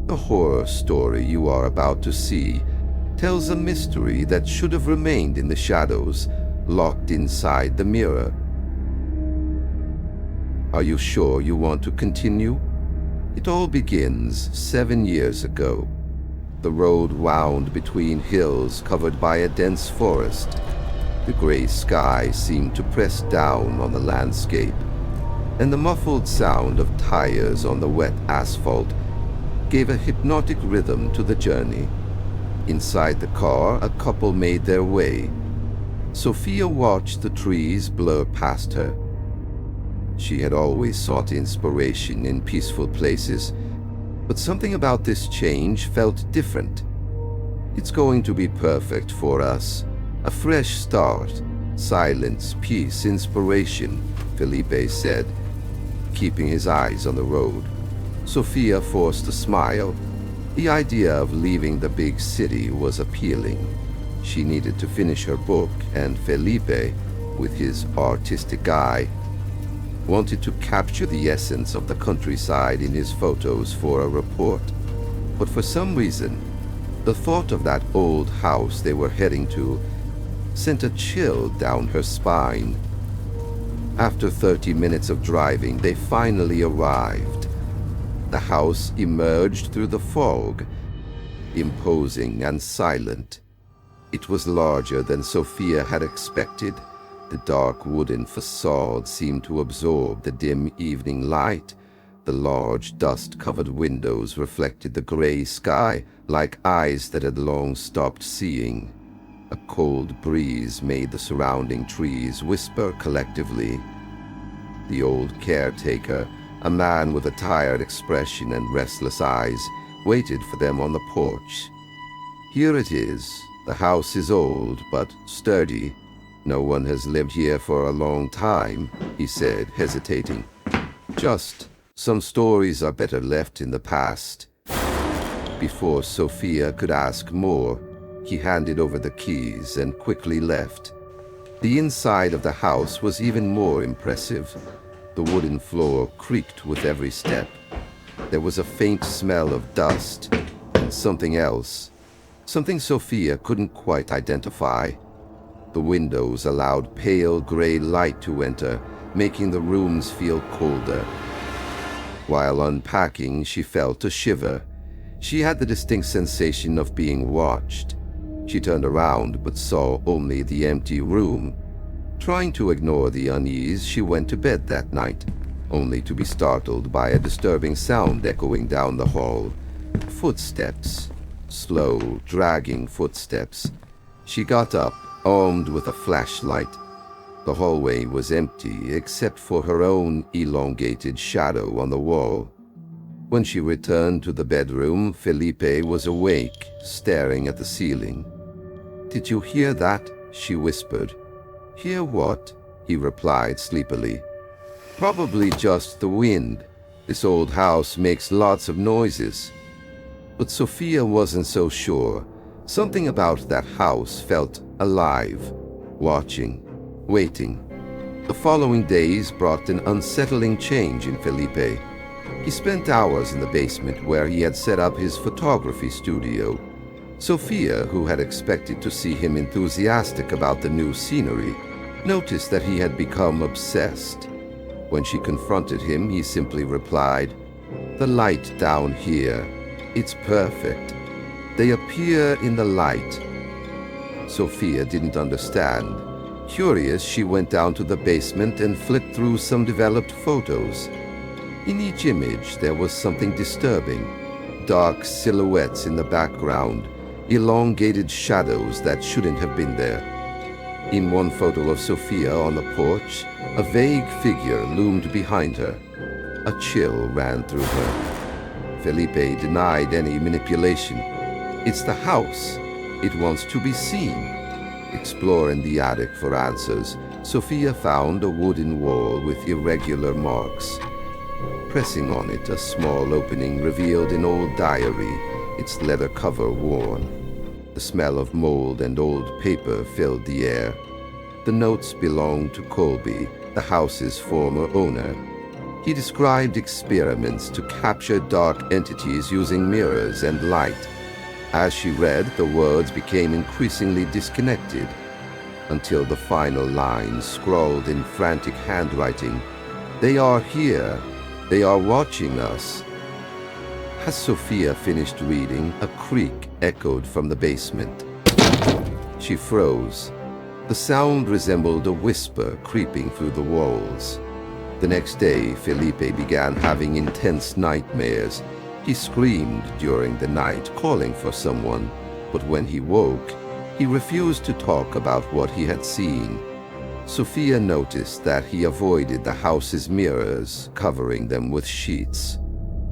The horror story you are about to see tells a mystery that should have remained in the shadows, locked inside the mirror. Are you sure you want to continue? It all begins 7 years ago. The road wound between hills covered by a dense forest. The gray sky seemed to press down on the landscape, and the muffled sound of tires on the wet asphalt gave a hypnotic rhythm to the journey. Inside the car, a couple made their way. Sofia watched the trees blur past her. She had always sought inspiration in peaceful places, but something about this change felt different. It's going to be perfect for us. A fresh start. Silence, peace, inspiration, Felipe said, keeping his eyes on the road. Sofia forced a smile. The idea of leaving the big city was appealing. She needed to finish her book, and Felipe, with his artistic eye, wanted to capture the essence of the countryside in his photos for a report. But for some reason, the thought of that old house they were heading to sent a chill down her spine. After 30 minutes of driving, they finally arrived. The house emerged through the fog, imposing and silent. It was larger than Sofia had expected. The dark wooden facade seemed to absorb the dim evening light. The large dust-covered windows reflected the gray sky like eyes that had long stopped seeing. A cold breeze made the surrounding trees whisper collectively. The old caretaker, a man with a tired expression and restless eyes, waited for them on the porch. Here it is. The house is old, but sturdy. No one has lived here for a long time, he said, hesitating. Just some stories are better left in the past. Before Sofia could ask more, he handed over the keys and quickly left. The inside of the house was even more impressive. The wooden floor creaked with every step. There was a faint smell of dust and something else. Something Sofia couldn't quite identify. The windows allowed pale gray light to enter, making the rooms feel colder. While unpacking, she felt a shiver. She had the distinct sensation of being watched. She turned around but saw only the empty room. Trying to ignore the unease, she went to bed that night, only to be startled by a disturbing sound echoing down the hall. Footsteps. Slow, dragging footsteps. She got up, armed with a flashlight. The hallway was empty except for her own elongated shadow on the wall. When she returned to the bedroom, Felipe was awake, staring at the ceiling. "Did you hear that?" she whispered. "Hear what?" he replied sleepily. "Probably just the wind. This old house makes lots of noises." But Sofia wasn't so sure. Something about that house felt alive, watching, waiting. The following days brought an unsettling change in Felipe. He spent hours in the basement where he had set up his photography studio. Sofia, who had expected to see him enthusiastic about the new scenery, noticed that he had become obsessed. When she confronted him, he simply replied, "The light down here. It's perfect. They appear in the light." Sofia didn't understand. Curious, she went down to the basement and flipped through some developed photos. In each image, there was something disturbing. Dark silhouettes in the background, elongated shadows that shouldn't have been there. In one photo of Sofia on the porch, a vague figure loomed behind her. A chill ran through her. Felipe denied any manipulation. "It's the house. It wants to be seen." Exploring the attic for answers, Sofia found a wooden wall with irregular marks. Pressing on it, a small opening revealed an old diary, its leather cover worn. The smell of mold and old paper filled the air. The notes belonged to Colby, the house's former owner. He described experiments to capture dark entities using mirrors and light. As she read, the words became increasingly disconnected, until the final lines scrawled in frantic handwriting. "They are here. They are watching us." As Sofia finished reading, a creak echoed from the basement. She froze. The sound resembled a whisper creeping through the walls. The next day, Felipe began having intense nightmares. He screamed during the night, calling for someone, but when he woke, he refused to talk about what he had seen. Sofia noticed that he avoided the house's mirrors, covering them with sheets.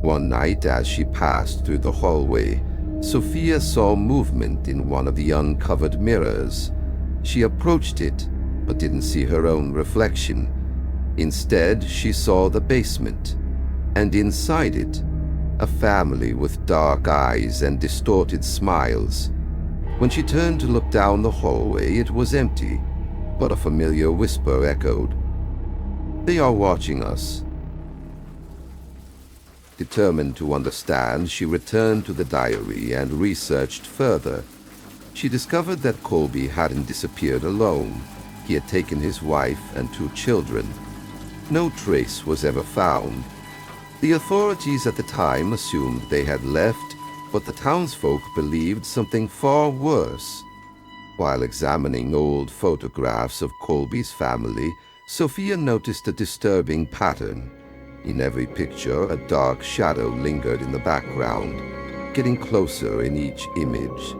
One night, as she passed through the hallway, Sofia saw movement in one of the uncovered mirrors. She approached it, but didn't see her own reflection. Instead, she saw the basement, and inside it, a family with dark eyes and distorted smiles. When she turned to look down the hallway, it was empty, but a familiar whisper echoed. "They are watching us." Determined to understand, she returned to the diary and researched further. She discovered that Colby hadn't disappeared alone. He had taken his wife and 2 children. No trace was ever found. The authorities at the time assumed they had left, but the townsfolk believed something far worse. While examining old photographs of Colby's family, Sofia noticed a disturbing pattern. In every picture, a dark shadow lingered in the background, getting closer in each image.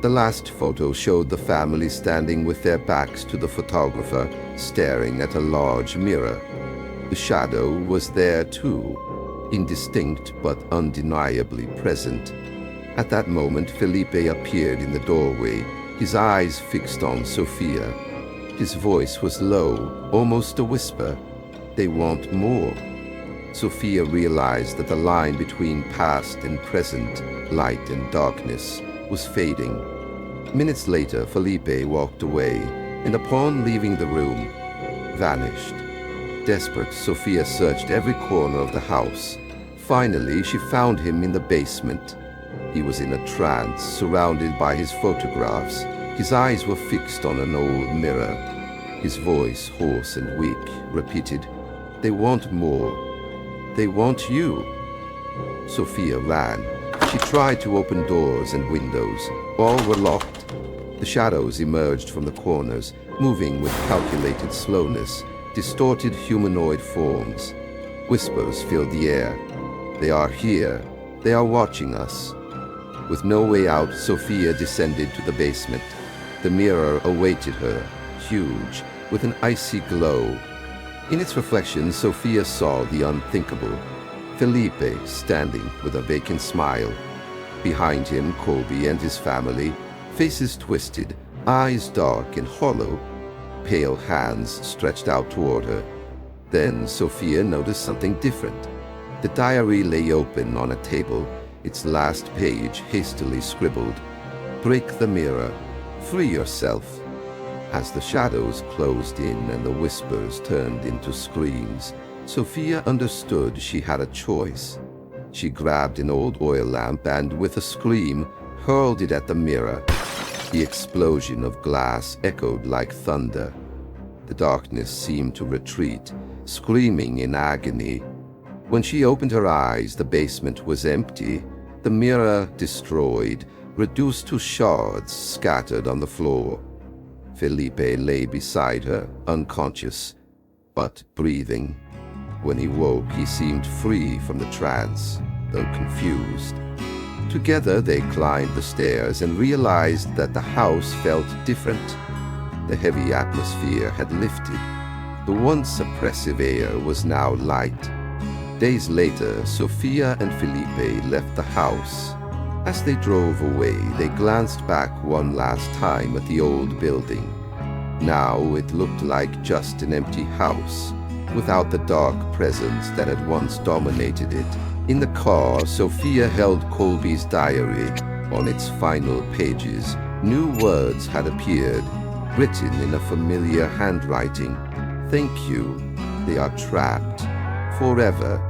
The last photo showed the family standing with their backs to the photographer, staring at a large mirror. The shadow was there too, indistinct but undeniably present. At that moment, Felipe appeared in the doorway, his eyes fixed on Sofia. His voice was low, almost a whisper. "They want more." Sofia realized that the line between past and present, light and darkness, was fading. Minutes later, Felipe walked away, and upon leaving the room, vanished. Desperate, Sofia searched every corner of the house. Finally, she found him in the basement. He was in a trance, surrounded by his photographs. His eyes were fixed on an old mirror. His voice, hoarse and weak, repeated, "They want more. They want you." Sofia ran. She tried to open doors and windows. All were locked. The shadows emerged from the corners, moving with calculated slowness, distorted humanoid forms. Whispers filled the air. "They are here. They are watching us." With no way out, Sofia descended to the basement. The mirror awaited her, huge, with an icy glow. In its reflection, Sofia saw the unthinkable. Felipe standing with a vacant smile. Behind him, Colby and his family, faces twisted, eyes dark and hollow, pale hands stretched out toward her. Then Sofia noticed something different. The diary lay open on a table, its last page hastily scribbled. "Break the mirror. Free yourself." As the shadows closed in and the whispers turned into screams, Sofia understood she had a choice. She grabbed an old oil lamp and, with a scream, hurled it at the mirror. The explosion of glass echoed like thunder. The darkness seemed to retreat, screaming in agony. When she opened her eyes, the basement was empty, the mirror destroyed, reduced to shards scattered on the floor. Felipe lay beside her, unconscious, but breathing. When he woke, he seemed free from the trance, though confused. Together they climbed the stairs and realized that the house felt different. The heavy atmosphere had lifted. The once oppressive air was now light. Days later, Sofia and Felipe left the house. As they drove away, they glanced back one last time at the old building. Now it looked like just an empty house, without the dark presence that had once dominated it. In the car, Sofia held Colby's diary. On its final pages, new words had appeared, written in a familiar handwriting. "Thank you. They are trapped. forever